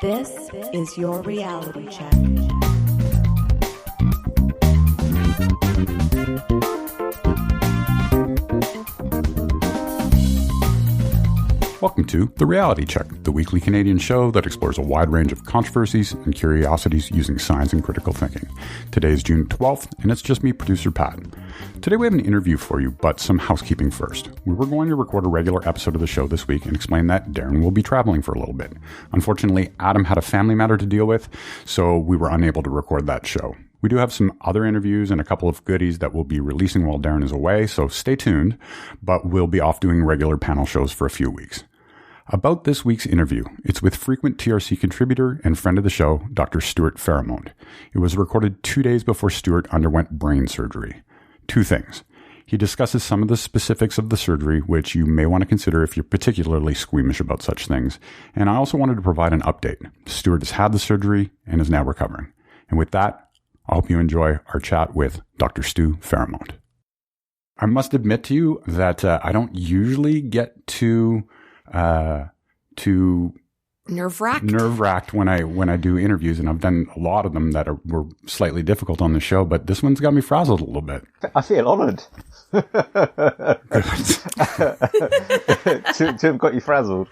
This is your reality check. Welcome to The Reality Check, the weekly Canadian show that explores a wide range of controversies and curiosities using science and critical thinking. Today is June 12th, and it's just me, producer Pat. Today we have an interview for you, but some housekeeping first. We were going to record a regular episode of the show this week and explain that Darren will be traveling for a little bit. Unfortunately, Adam had a family matter to deal with, so we were unable to record that show. We do have some other interviews and a couple of goodies that we'll be releasing while Darren is away, so stay tuned, but we'll be off doing regular panel shows for a few weeks. About this week's interview, it's with frequent TRC contributor and friend of the show, Dr. Stuart Farrimond. It was recorded 2 days before Stuart underwent brain surgery. Two things. He discusses some of the specifics of the surgery, which you may want to consider if you're particularly squeamish about such things. And I also wanted to provide an update. Stuart has had the surgery and is now recovering. And with that, I hope you enjoy our chat with Dr. Stu Farrimond. I must admit to you that I don't usually get too nerve-wracked when I do interviews, and I've done a lot of them that were slightly difficult on the show, but this one's got me frazzled a little bit. I feel honoured to have got you frazzled.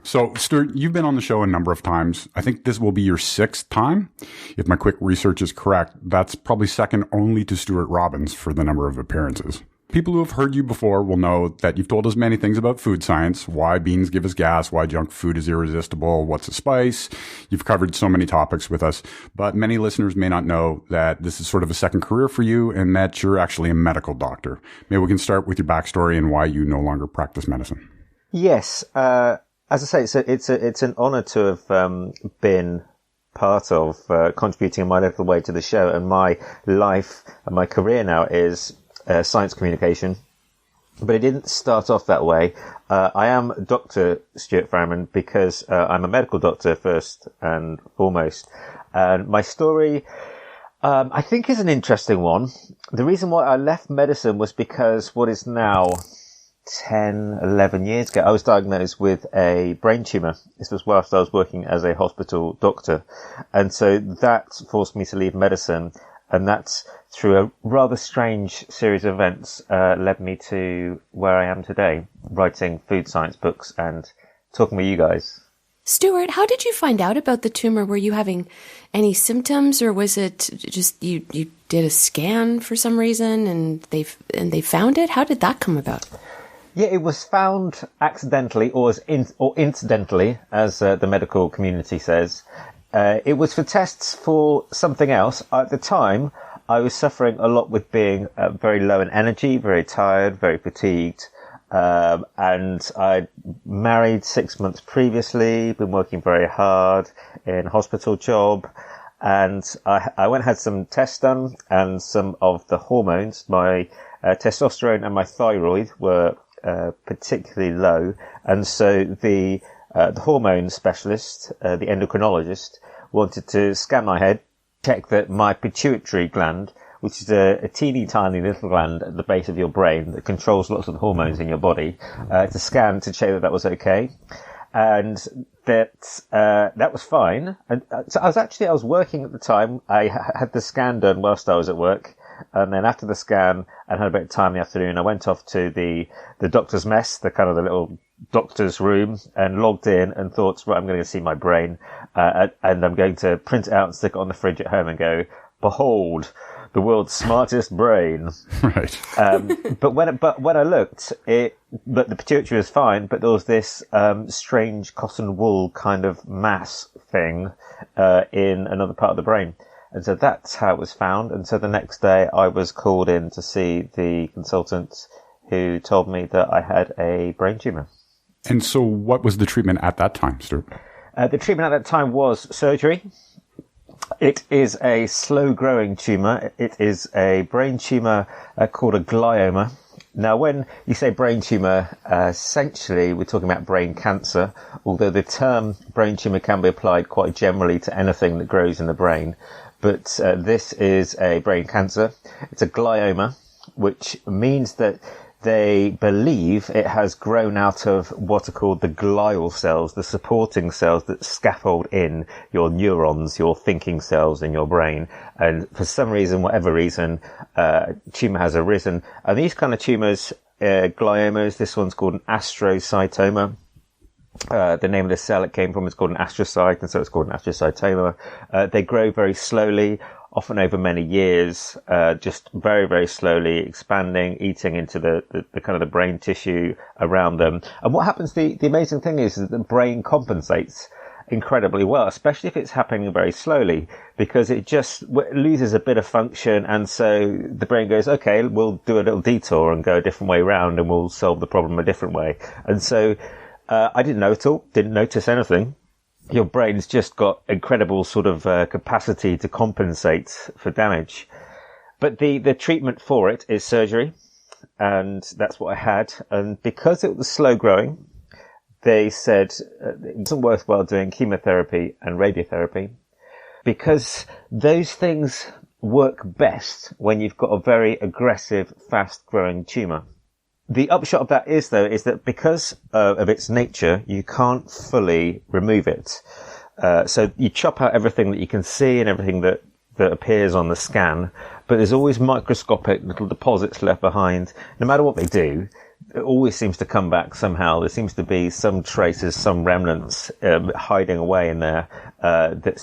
So, Stuart, you've been on the show a number of times. I think this will be your 6th time. If my quick research is correct, that's probably second only to Stuart Robbins for the number of appearances. People who have heard you before will know that you've told us many things about food science, why beans give us gas, why junk food is irresistible, what's a spice. You've covered so many topics with us, but many listeners may not know that this is sort of a second career for you and that you're actually a medical doctor. Maybe we can start with your backstory and why you no longer practice medicine. Yes, as I say, it's an honour to have been part of contributing my little way to the show, and my life and my career now is science communication, but it didn't start off that way. I am Dr. Stuart Farrimond because I'm a medical doctor first and foremost. And my story, I think, is an interesting one. The reason why I left medicine was because what is now 10, 11 years ago, I was diagnosed with a brain tumour. This was whilst I was working as a hospital doctor. And so that forced me to leave medicine. And that's, through a rather strange series of events, led me to where I am today, writing food science books and talking with you guys. Stuart, how did you find out about the tumor? Were you having any symptoms, or was it just you did a scan for some reason and they found it? How did that come about? Yeah, it was found accidentally or incidentally, as the medical community says. It was for tests for something else. At the time, I was suffering a lot with being very low in energy, very tired, very fatigued. And I'd married 6 months previously, been working very hard in a hospital job. And I went and had some tests done, and some of the hormones, my testosterone and my thyroid, were particularly low. And so the hormone specialist, the endocrinologist, wanted to scan my head, check that my pituitary gland, which is a teeny tiny little gland at the base of your brain that controls lots of the hormones in your body, to scan to check that that was okay. And that was fine. And so I was working at the time. I had the scan done whilst I was at work. And then after the scan and had a bit of time in the afternoon, I went off to the doctor's mess, the kind of the little doctor's room, and logged in and thought, right, I'm going to see my brain, and I'm going to print it out and stick it on the fridge at home and go, behold, the world's smartest brain. Right. But when I looked, the pituitary was fine, but there was this strange cotton wool kind of mass thing in another part of the brain. And so that's how it was found. And so the next day I was called in to see the consultant who told me that I had a brain tumour. And so what was the treatment at that time, Stuart? The treatment at that time was surgery. It is a slow-growing tumour. It is a brain tumour called a glioma. Now, when you say brain tumour, essentially we're talking about brain cancer, although the term brain tumour can be applied quite generally to anything that grows in the brain. But this is a brain cancer. It's a glioma, which means that they believe it has grown out of what are called the glial cells, the supporting cells that scaffold in your neurons, your thinking cells in your brain. And for some reason, whatever reason, tumour has arisen. And these kind of tumours, gliomas, this one's called an astrocytoma. The name of the cell it came from is called an astrocyte, and so it's called an astrocytoma. They grow very slowly, often over many years, just very, very slowly expanding, eating into the kind of the brain tissue around them. And what happens, the amazing thing is that the brain compensates incredibly well, especially if it's happening very slowly, because it just loses a bit of function. And so the brain goes, okay, we'll do a little detour and go a different way around, and we'll solve the problem a different way. And so I didn't know at all, didn't notice anything. Your brain's just got incredible sort of capacity to compensate for damage. But the treatment for it is surgery, and that's what I had. And because it was slow growing, they said it wasn't worthwhile doing chemotherapy and radiotherapy, because those things work best when you've got a very aggressive, fast-growing tumour. The upshot of that is that because of its nature, you can't fully remove it. So you chop out everything that you can see and everything that appears on the scan, but there's always microscopic little deposits left behind. No matter what they do, it always seems to come back somehow. There seems to be some traces, some remnants hiding away in there that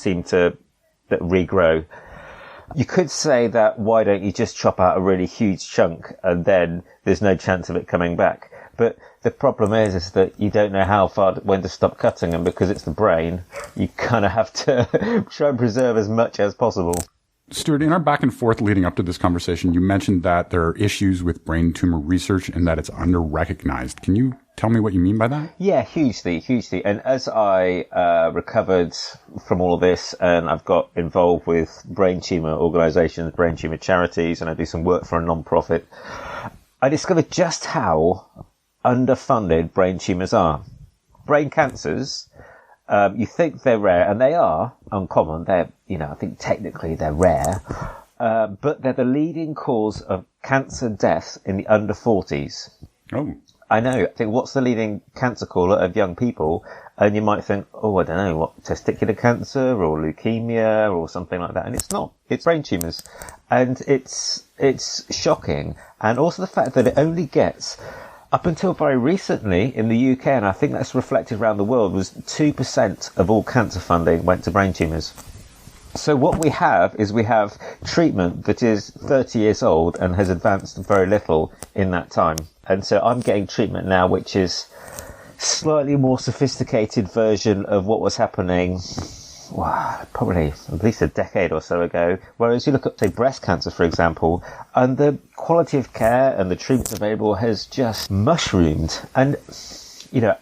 regrow. You could say that, why don't you just chop out a really huge chunk and then there's no chance of it coming back? But the problem is that you don't know when to stop cutting, and because it's the brain, you kind of have to try and preserve as much as possible. Stuart, in our back and forth leading up to this conversation, you mentioned that there are issues with brain tumor research and that it's under-recognized. Can you tell me what you mean by that? Yeah, hugely. And as I recovered from all of this, and I've got involved with brain tumor organisations, brain tumor charities, and I do some work for a non-profit, I discovered just how underfunded brain tumours are. Brain cancers, you think they're rare, and they are uncommon. They're, I think technically they're rare, but they're the leading cause of cancer deaths in the under 40s. Oh. I know. I think, what's the leading cancer caller of young people? And you might think, I don't know, what, testicular cancer or leukemia or something like that. And it's not. It's brain tumours. And it's shocking. And also the fact that it only gets, up until very recently in the UK, and I think that's reflected around the world, was 2% of all cancer funding went to brain tumours. So what we have is treatment that is 30 years old and has advanced very little in that time. And so I'm getting treatment now which is slightly more sophisticated version of what was happening, probably at least a decade or so ago. Whereas you look at, say, breast cancer, for example, and the quality of care and the treatments available has just mushroomed. And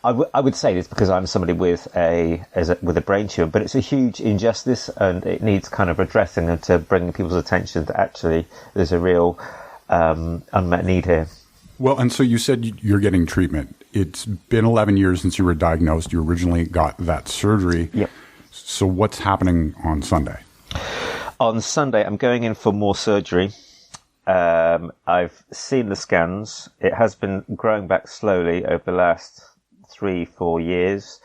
I would say this because I'm somebody with a brain tumour, but it's a huge injustice and it needs kind of addressing and to bring people's attention that actually there's a real unmet need here. Well, and so you said you're getting treatment. It's been 11 years since you were diagnosed. You originally got that surgery. Yep. So what's happening on Sunday? On Sunday, I'm going in for more surgery. I've seen the scans. It has been growing back slowly over the last 3-4 years.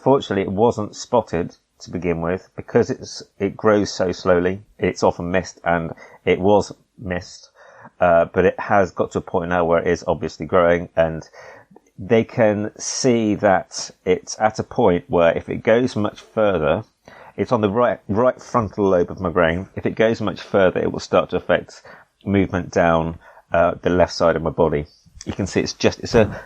Fortunately, it wasn't spotted to begin with because it grows so slowly. It's often missed, and it was missed. But it has got to a point now where it is obviously growing, and they can see that it's at a point where if it goes much further, it's on the right frontal lobe of my brain. If it goes much further, it will start to affect movement down the left side of my body. You can see it's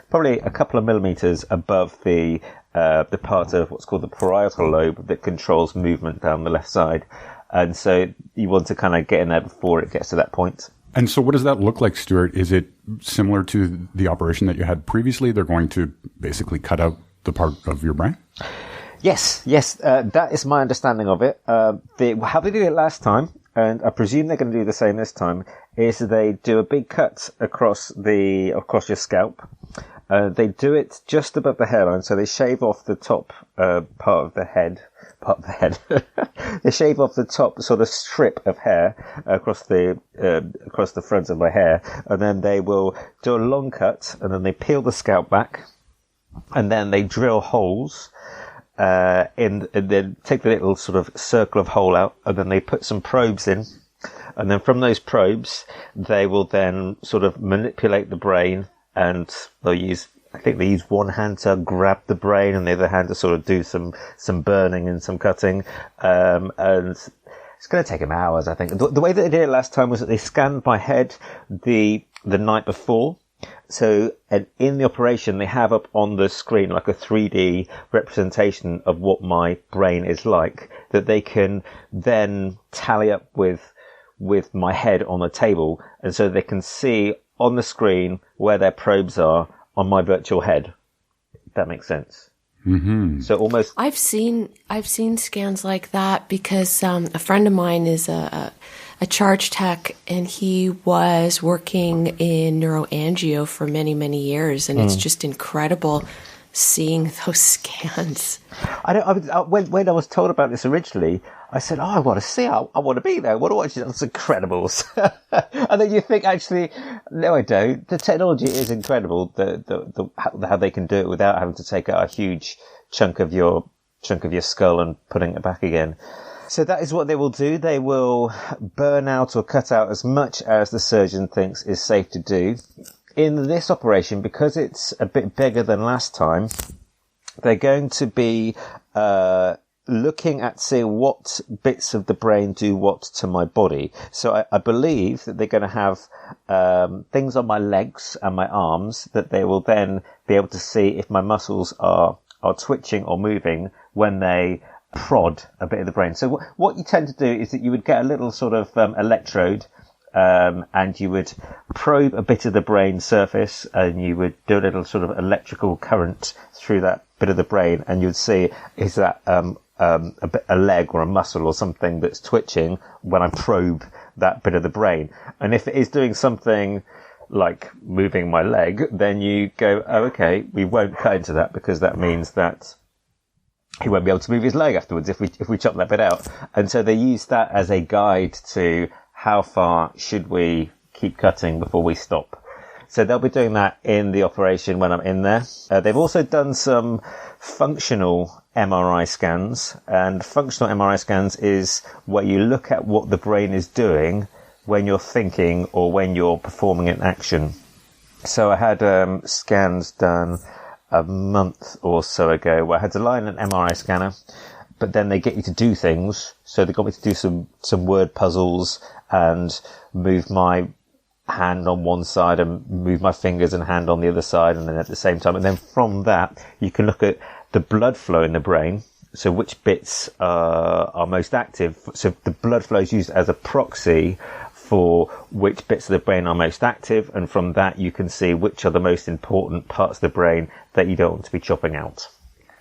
probably a couple of millimeters above the part of what's called the parietal lobe that controls movement down the left side. And so you want to kind of get in there before it gets to that point. And so what does that look like, Stuart? Is it similar to the operation that you had previously? They're going to basically cut out the part of your brain? Yes. That is my understanding of it. How they did it last time, and I presume they're going to do the same this time, is they do a big cut across your scalp, They do it just above the hairline, so they shave off the top part of the head. They shave off the top sort of strip of hair across the front of my hair, and then they will do a long cut, and then they peel the scalp back, and then they drill holes and then take the little sort of circle of hole out, and then they put some probes in, and then from those probes they will then sort of manipulate the brain, and they'll use one hand to grab the brain and the other hand to sort of do some burning and some cutting. And it's going to take them hours, I think. The way that they did it last time was that they scanned my head the night before. So in the operation, they have up on the screen like a 3D representation of what my brain is like, that they can then tally up with my head on the table. And so they can see on the screen where their probes are on my virtual head. If that makes sense. Mm-hmm. So almost. I've seen scans like that because a friend of mine is a charge tech, and he was working in neuroangio for many, many years, and it's just incredible seeing those scans. When I was told about this originally, I said, "Oh, I want to see. I want to be there. What do I do? That's incredible." And then you think, actually, no, I don't. The technology is incredible. How they can do it without having to take out a huge chunk of your skull and putting it back again. So that is what they will do. They will burn out or cut out as much as the surgeon thinks is safe to do. In this operation, because it's a bit bigger than last time, they're going to be looking at seeing what bits of the brain do what to my body. So I believe that they're going to have things on my legs and my arms that they will then be able to see if my muscles are twitching or moving when they prod a bit of the brain. So what you tend to do is that you would get a little sort of electrode, and you would probe a bit of the brain surface, and you would do a little sort of electrical current through that bit of the brain, and you'd see, is that a leg or a muscle or something that's twitching when I probe that bit of the brain. And if it is doing something like moving my leg, then you go, oh, okay, we won't cut into that, because that means that he won't be able to move his leg afterwards if we chop that bit out. And so they use that as a guide to how far should we keep cutting before we stop. So they'll be doing that in the operation when I'm in there. They've also done some functional MRI scans, and functional MRI scans is where you look at what the brain is doing when you're thinking or when you're performing an action. So I had scans done a month or so ago where I had to lie in an MRI scanner, but then they get you to do things. So they got me to do some word puzzles and move my hand on one side and move my fingers and hand on the other side, and then at the same time. And then from that, you can look at the blood flow in the brain. So which bits are most active. So the blood flow is used as a proxy for which bits of the brain are most active, and from that you can see which are the most important parts of the brain that you don't want to be chopping out.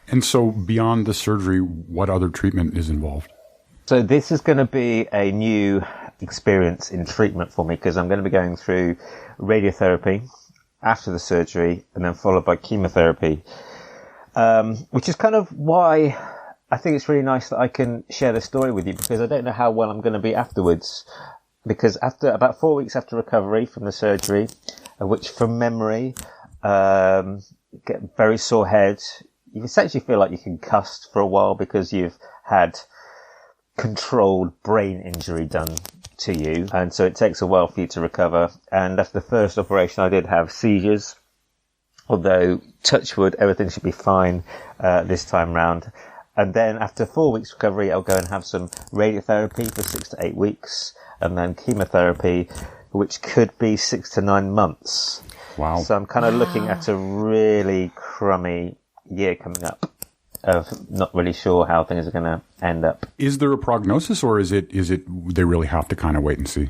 And so beyond the surgery, what other treatment is involved? So this is going to be a new experience in treatment for me, because I'm going to be going through radiotherapy after the surgery, and then followed by chemotherapy, which is kind of why I think it's really nice that I can share this story with you, because I don't know how well I'm going to be afterwards. Because after about 4 weeks after recovery from the surgery, which from memory, get very sore head, you essentially feel like you can cuss for a while because you've had controlled brain injury done to you. And so it takes a while for you to recover. And after the first operation, I did have seizures, although touch wood, everything should be fine this time round. And then after 4 weeks recovery, I'll go and have some radiotherapy for 6 to 8 weeks, and then chemotherapy, which could be 6 to 9 months. Wow. So I'm kind of looking at a really crummy year coming up, of not really sure how things are going to end up. Is there a prognosis, or is it they really have to kind of wait and see?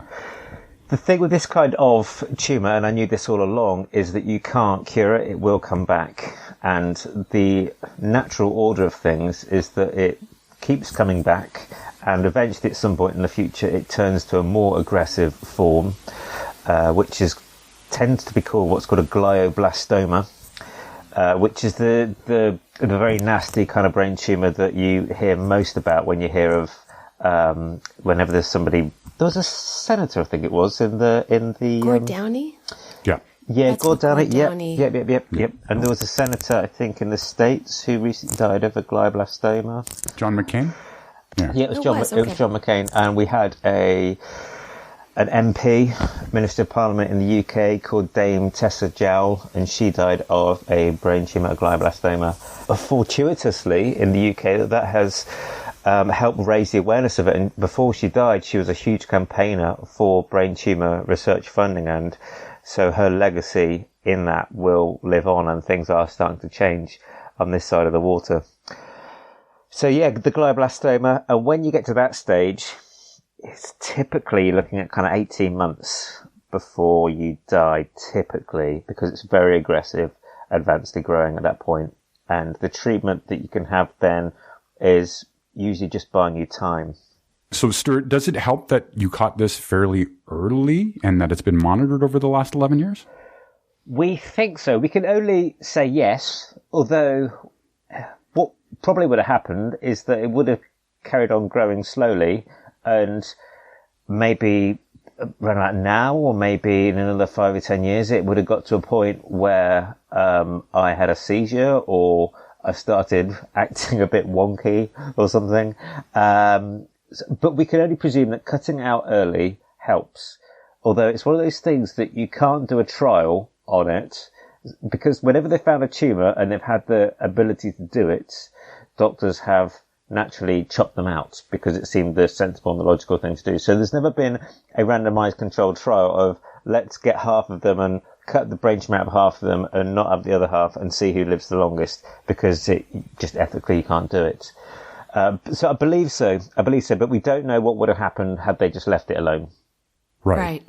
The thing with this kind of tumour, and I knew this all along, is that you can't cure it. It will come back. And the natural order of things is that it keeps coming back, and eventually at some point in the future it turns to a more aggressive form, which tends to be called what's called a glioblastoma. which is the very nasty kind of brain tumour that you hear most about when you hear of whenever there's somebody. There was a senator, I think it was, in the Gord Downey? Yeah. Yeah, Gord Downey. Downey. Yep. And there was a senator, I think, in the States who recently died of a glioblastoma. John McCain? Yeah, it was John McCain. And we had an MP, Minister of Parliament in the UK, called Dame Tessa Jowell, and she died of a brain tumour, a glioblastoma. Fortuitously, in the UK, that has helped raise the awareness of it. And before she died, she was a huge campaigner for brain tumour research funding, and so her legacy in that will live on, and things are starting to change on this side of the water. So yeah, the glioblastoma, and when you get to that stage, it's typically looking at kind of 18 months before you die, typically, because it's very aggressive, advancedly growing at that point. And the treatment that you can have then is usually just buying you time. So, Stuart, does it help that you caught this fairly early and that it's been monitored over the last 11 years? We think so. We can only say yes, although what probably would have happened is that it would have carried on growing slowly, and maybe around about now, or maybe in another 5 or 10 years, it would have got to a point where I had a seizure, or I started acting a bit wonky or something. But we can only presume that cutting out early helps. Although it's one of those things that you can't do a trial on it, because whenever they found a tumour and they've had the ability to do it, doctors have naturally chopped them out because it seemed the sensible and the logical thing to do. So there's never been a randomised controlled trial of let's get half of them and cut the brain tumour out of half of them and not have the other half and see who lives the longest, because it just ethically you can't do it. So I believe so, but we don't know what would have happened had they just left it alone. Right.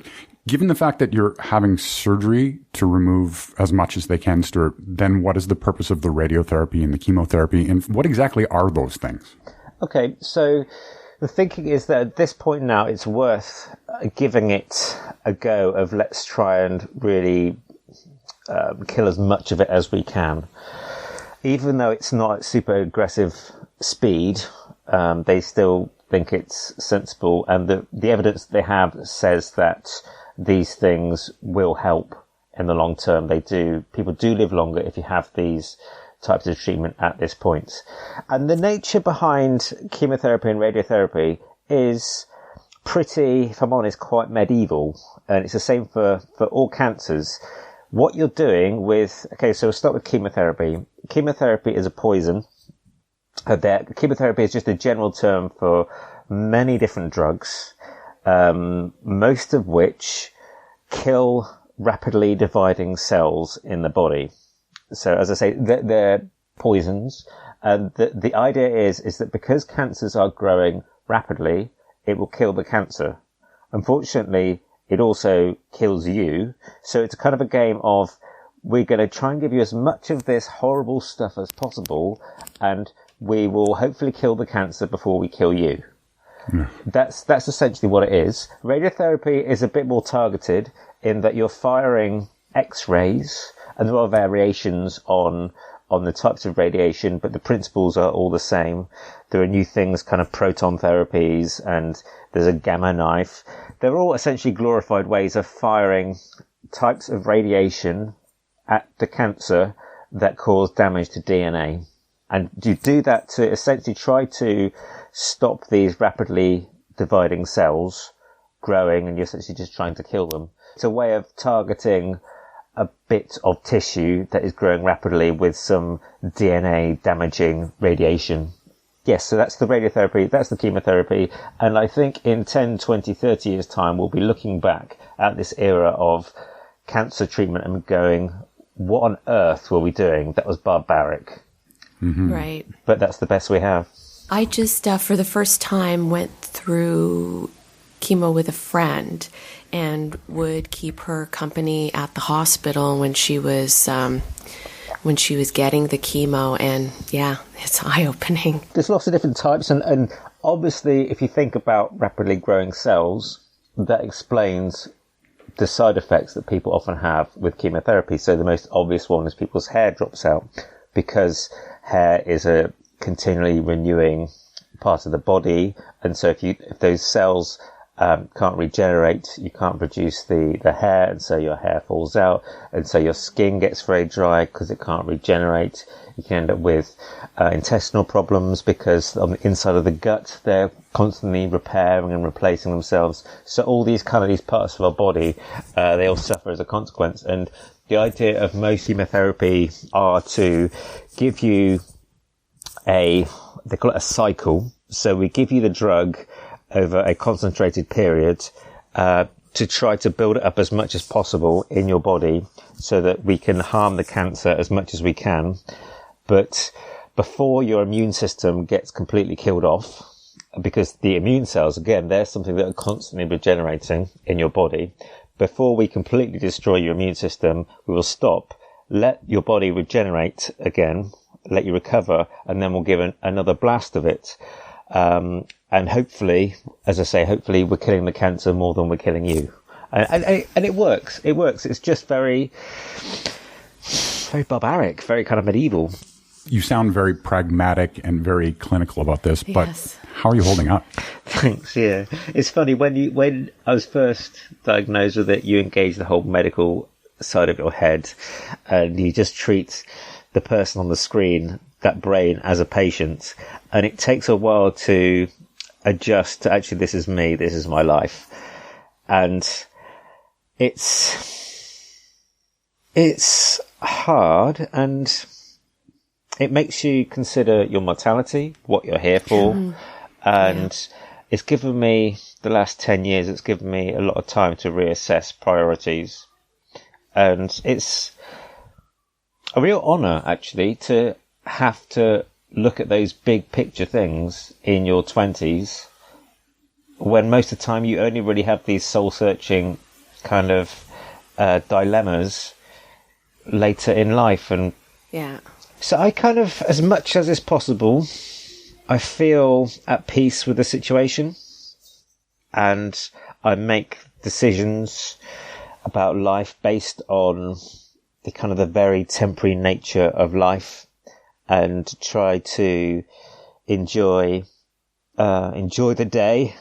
Given the fact that you're having surgery to remove as much as they can, Stuart, then what is the purpose of the radiotherapy and the chemotherapy, and what exactly are those things? Okay, so the thinking is that at this point now it's worth giving it a go of let's try and really kill as much of it as we can. Even though it's not at super aggressive speed, they still think it's sensible, and the evidence they have says that these things will help in the long term. People do live longer if you have these types of treatment at this point. And the nature behind chemotherapy and radiotherapy is pretty, if I'm honest, quite medieval. And it's the same for all cancers. What you're doing with, so we'll start with chemotherapy. Chemotherapy is a poison. Chemotherapy is just a general term for many different drugs, most of which kill rapidly dividing cells in the body. So as I say, they're poisons. And the idea is that because cancers are growing rapidly, it will kill the cancer. Unfortunately, it also kills you. So it's kind of a game of, we're going to try and give you as much of this horrible stuff as possible, and we will hopefully kill the cancer before we kill you. Yeah. That's essentially what it is. Radiotherapy is a bit more targeted in that you're firing X-rays, and there are variations on the types of radiation, but the principles are all the same. There are new things, kind of proton therapies, and there's a gamma knife. They're all essentially glorified ways of firing types of radiation at the cancer that cause damage to DNA. And you do that to essentially try to stop these rapidly dividing cells growing, and you're essentially just trying to kill them. It's a way of targeting a bit of tissue that is growing rapidly with some DNA damaging radiation. Yes, so that's the radiotherapy, that's the chemotherapy. And I think in 10, 20, 30 years' time, we'll be looking back at this era of cancer treatment and going, what on earth were we doing? That was barbaric. Mm-hmm. Right. But that's the best we have. I just, for the first time, went through chemo with a friend and would keep her company at the hospital when she was getting the chemo. And yeah, it's eye-opening. There's lots of different types. And obviously, if you think about rapidly growing cells, that explains the side effects that people often have with chemotherapy. So the most obvious one is people's hair drops out, because hair is a continually renewing part of the body. And so if those cells can't regenerate, you can't produce the hair, and so your hair falls out, and so your skin gets very dry because it can't regenerate. You can end up with intestinal problems, because on the inside of the gut they're constantly repairing and replacing themselves. So all these parts of our body, they all suffer as a consequence. And the idea of most chemotherapy are to give you they call it a cycle. So we give you the drug over a concentrated period to try to build it up as much as possible in your body, so that we can harm the cancer as much as we can. But before your immune system gets completely killed off, because the immune cells, again, they're something that are constantly regenerating in your body. Before we completely destroy your immune system, we will stop, let your body regenerate again, let you recover, and then we'll give another blast of it. And hopefully, as I say, hopefully we're killing the cancer more than we're killing you. And it works. It works. It's just very, very barbaric, very kind of medieval. You sound very pragmatic and very clinical about this, but Yes. how are you holding up? Thanks. Yeah, it's funny when I was first diagnosed with it, you engage the whole medical side of your head, and you just treat the person on the screen, that brain, as a patient, and it takes a while to adjust to actually, this is me, this is my life, and it's hard, and it makes you consider your mortality, what you're here for. And it's given me, the last 10 years, it's given me a lot of time to reassess priorities. And it's a real honour, actually, to have to look at those big picture things in your 20s, when most of the time you only really have these soul-searching kind of dilemmas later in life. And Yeah. so I kind of, as much as is possible, I feel at peace with the situation, and I make decisions about life based on the kind of the very temporary nature of life, and try to enjoy the day.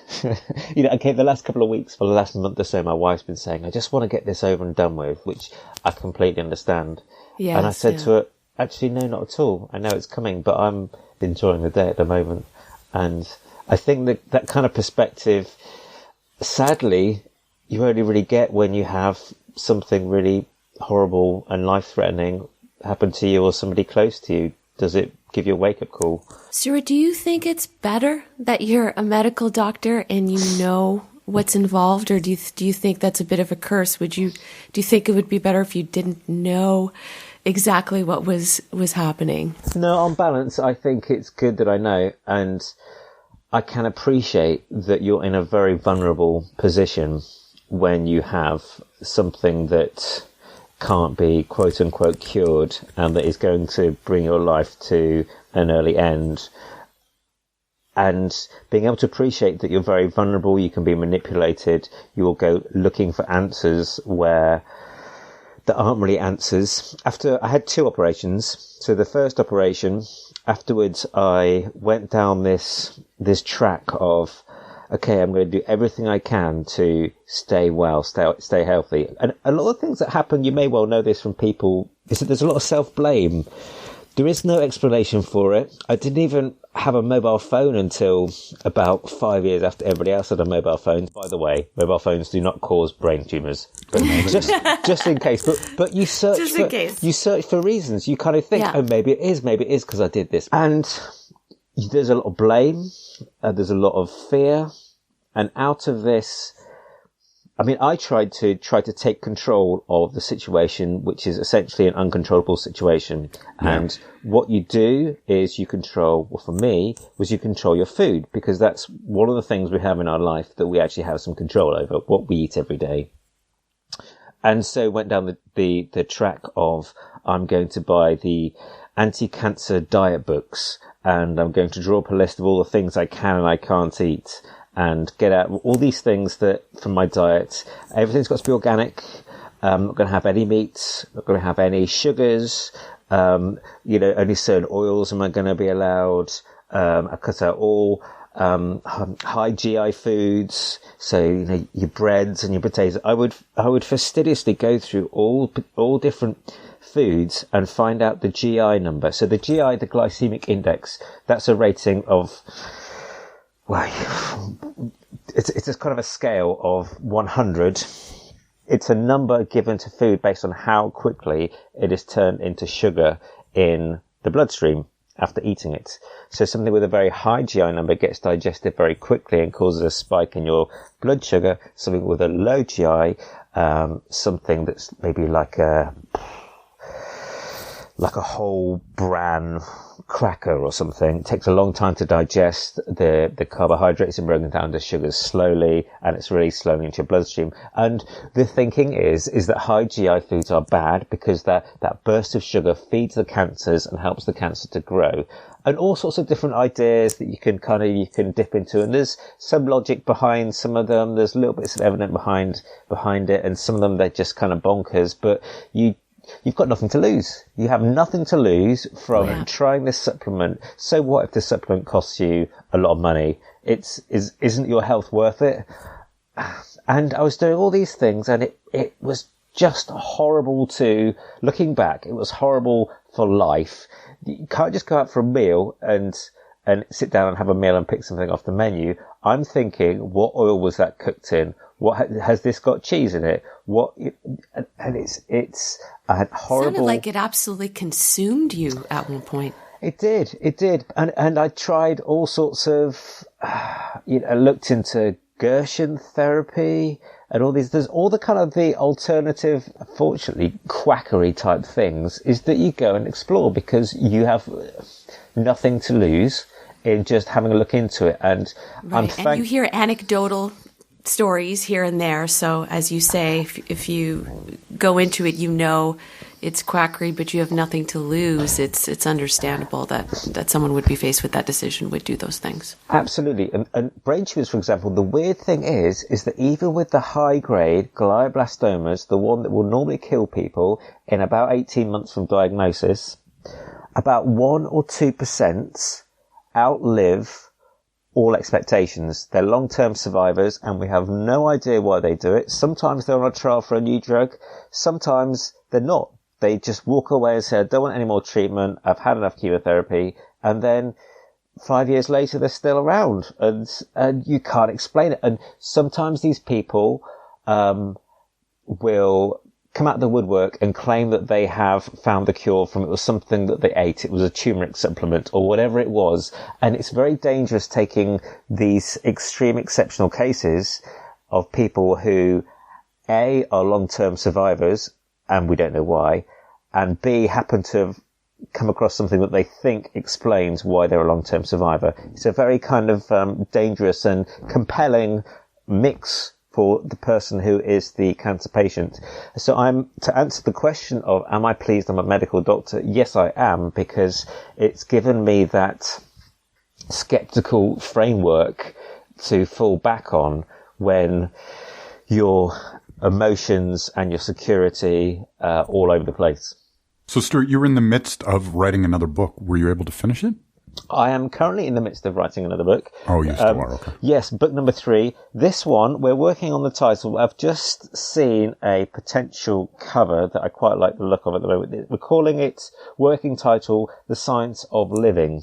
Okay, the last couple of weeks, for the last month or so, my wife's been saying, I just want to get this over and done with, which I completely understand. Yes, and I said to her, actually, no, not at all. I know it's coming, but I'm enjoying the day at the moment. And I think that kind of perspective, sadly, you only really get when you have something really horrible and life-threatening happen to you or somebody close to you. Does it give you a wake-up call? Stuart, do you think it's better that you're a medical doctor and you know what's involved, or do you think that's a bit of a curse? Do you think it would be better if you didn't know exactly what was happening? No, on balance, I think it's good that I know, and I can appreciate that you're in a very vulnerable position when you have something that can't be quote unquote cured, and that is going to bring your life to an early end. And being able to appreciate that you're very vulnerable, you can be manipulated, you will go looking for answers where there aren't really answers. After I had 2 operations, so the first operation, afterwards I went down this track of, okay, I'm going to do everything I can to stay well, stay healthy. And a lot of things that happen, you may well know this from people, is that there's a lot of self-blame. There is no explanation for it. I didn't even have a mobile phone until about 5 years after everybody else had a mobile phone. By the way, mobile phones do not cause brain tumours. But just in case. But you search Just in case. You search for reasons. You kind of think, oh, maybe it is because I did this. And there's a lot of blame. There's a lot of fear. And out of this, I mean, I tried to take control of the situation, which is essentially an uncontrollable situation. Yeah. And what you do is you control, well, for me, was you control your food, because that's one of the things we have in our life that we actually have some control over, what we eat every day. And so went down the track of, I'm going to buy the anti-cancer diet books, and I'm going to draw up a list of all the things I can and I can't eat. and get out all these things that from my diet. Everything's got to be organic. I'm not going to have any meats, not going to have any sugars. Only certain oils am I going to be allowed. I cut out all high GI foods, so your breads and your potatoes. I would fastidiously go through all different foods and find out the GI number. So the GI, the glycemic index, that's a rating of, it's a kind of a scale of 100. It's a number given to food based on how quickly it is turned into sugar in the bloodstream after eating it. So something with a very high GI number gets digested very quickly and causes a spike in your blood sugar. Something with a low GI, something that's maybe like a whole bran cracker or something. It takes a long time to digest. The carbohydrates are broken down to sugars slowly, and it's really slowly into your bloodstream. And the thinking is that high GI foods are bad because that burst of sugar feeds the cancers and helps the cancer to grow. And all sorts of different ideas that you can dip into. And there's some logic behind some of them. There's little bits of evidence behind it, and some of them they're just kind of bonkers. But you've got nothing to lose. You have nothing to lose from trying this supplement. So what if the supplement costs you a lot of money? Isn't your health worth it? And I was doing all these things, and it was just horrible looking back, it was horrible for life. You can't just go out for a meal and sit down and have a meal and pick something off the menu. I'm thinking, what oil was that cooked in? What has this got cheese in it? And it's a horrible. It sounded like it absolutely consumed you at one point. It did, and I tried all sorts of. I looked into Gershon therapy and all these. There's all the kind of the alternative, fortunately, quackery type things. Is that you go and explore because you have nothing to lose in just having a look into it, and and you hear anecdotal stories here and there. So as you say, if you go into it, it's quackery, but you have nothing to lose. It's understandable that someone would be faced with that decision, would do those things. Absolutely. And brain tumors, for example, the weird thing is that even with the high grade glioblastomas, the one that will normally kill people in about 18 months from diagnosis, about 1 or 2% outlive all expectations. They're long-term survivors, and we have no idea why they do it. Sometimes they're on a trial for a new drug. Sometimes they're not. They just walk away and say, I don't want any more treatment. I've had enough chemotherapy. And then 5 years later, they're still around, and you can't explain it. And sometimes these people, will come out of the woodwork and claim that they have found the cure from it was something that they ate. It was a turmeric supplement or whatever it was. And it's very dangerous taking these extreme exceptional cases of people who A, are long-term survivors and we don't know why, and B, happen to have come across something that they think explains why they're a long-term survivor. It's a very kind of dangerous and compelling mix for the person who is the cancer patient. So to answer the question of, am I pleased I'm a medical doctor? Yes, I am, because it's given me that skeptical framework to fall back on when your emotions and your security are all over the place. So Stuart, you were in the midst of writing another book. Were you able to finish it? I am currently in the midst of writing another book. Oh, you still are, okay. Yes, book number 3. This one, we're working on the title. I've just seen a potential cover that I quite like the look of at the moment. We're calling it, working title, The Science of Living.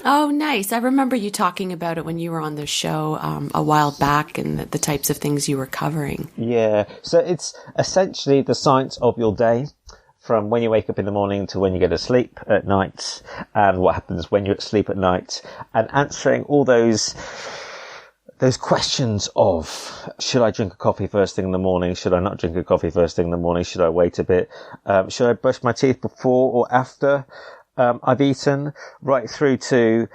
Oh, nice. I remember you talking about it when you were on the show a while back, and the types of things you were covering. Yeah, so it's essentially the science of your day, from when you wake up in the morning to when you go to sleep at night, and what happens when you're asleep at night, and answering all those questions of, should I drink a coffee first thing in the morning? Should I not drink a coffee first thing in the morning? Should I wait a bit? Should I brush my teeth before or after I've eaten? Right through to,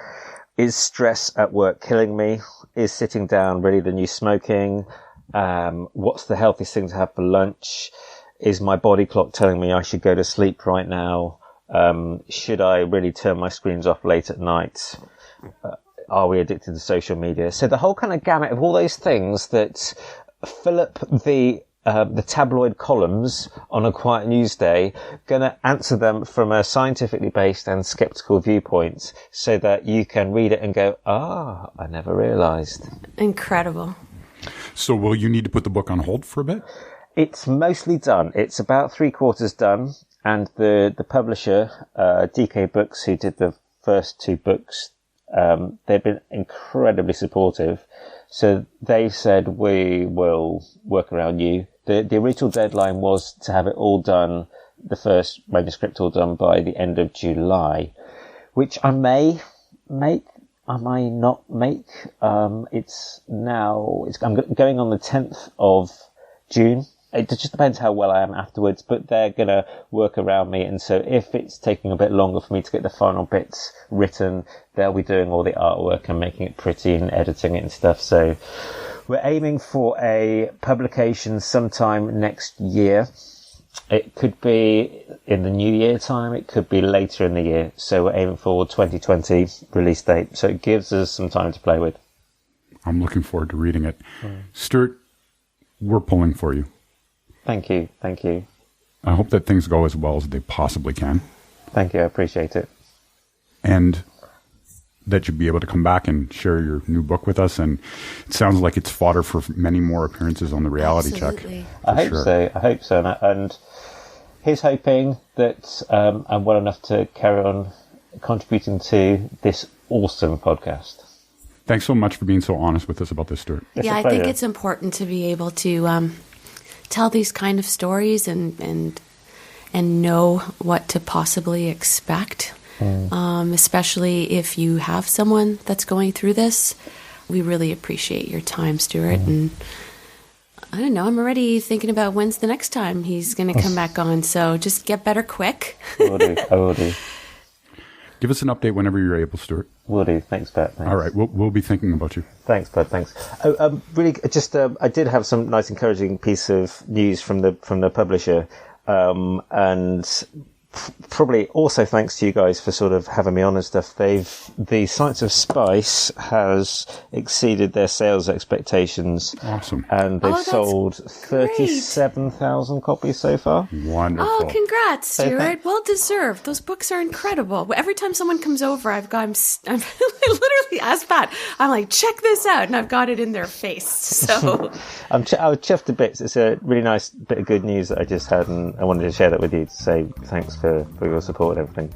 is stress at work killing me? Is sitting down really the new smoking? What's the healthiest thing to have for lunch? Is my body clock telling me I should go to sleep right now? Should I really turn my screens off late at night? are we addicted to social media? So the whole kind of gamut of all those things that fill up the tabloid columns on a quiet news day, going to answer them from a scientifically based and skeptical viewpoint so that you can read it and go, I never realised. Incredible. So will you need to put the book on hold for a bit? It's mostly done. It's about 3/4 done. And the publisher, DK Books, who did the first 2 books, they've been incredibly supportive. So they said, we will work around you. The original deadline was to have it all done, the first manuscript all done by the end of July, which I may make, I may not make. I'm going on the 10th of June. It just depends how well I am afterwards, but they're going to work around me. And so if it's taking a bit longer for me to get the final bits written, they'll be doing all the artwork and making it pretty and editing it and stuff. So we're aiming for a publication sometime next year. It could be in the new year time. It could be later in the year. So we're aiming for 2020 release date. So it gives us some time to play with. I'm looking forward to reading it. Stuart, we're pulling for you. Thank you. Thank you. I hope that things go as well as they possibly can. Thank you. I appreciate it. And that you'll be able to come back and share your new book with us. And it sounds like it's fodder for many more appearances on the Reality Absolutely. Check. I hope so. I hope so. And he's hoping that I'm well enough to carry on contributing to this awesome podcast. Thanks so much for being so honest with us about this, Stuart. Yeah, I think it's important to be able to tell these kind of stories and know what to possibly expect, especially if you have someone that's going through this. We really appreciate your time, Stuart. And I don't know, I'm already thinking about when's the next time he's going to come back on. So just get better quick. I will do. Give us an update whenever you're able, Stuart. Will do. Thanks, Pat. Thanks. All right. We'll be thinking about you. Thanks, Bud. Thanks. Really, just I did have some nice, encouraging piece of news from the publisher, and probably also thanks to you guys for sort of having me on and stuff. The Science of Spice has exceeded their sales expectations. Awesome. And they've sold 37,000 copies so far. Wonderful. Oh, congrats, Stuart. thanks. Well deserved. Those books are incredible. Every time someone comes over, I literally asked Pat, I'm like, check this out. And I've got it in their face. So I was chuffed to bits. It's a really nice bit of good news that I just had, and I wanted to share that with you to say thanks for your support and everything.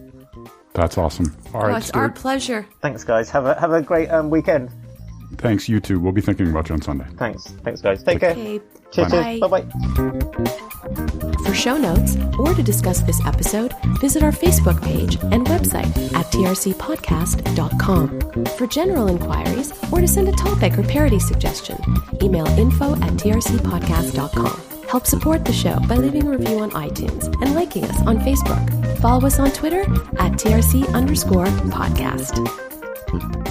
That's awesome. All right, it's Stuart. our pleasure. Thanks, guys. Have a great weekend. Thanks, you too. We'll be thinking about you on Sunday. Thanks, guys. Take care. Okay, Cheers. bye. Bye. For show notes or to discuss this episode, visit our Facebook page and website at trcpodcast.com. For general inquiries or to send a topic or parody suggestion, email info@trcpodcast.com. Help support the show by leaving a review on iTunes and liking us on Facebook. Follow us on Twitter @TRC_podcast.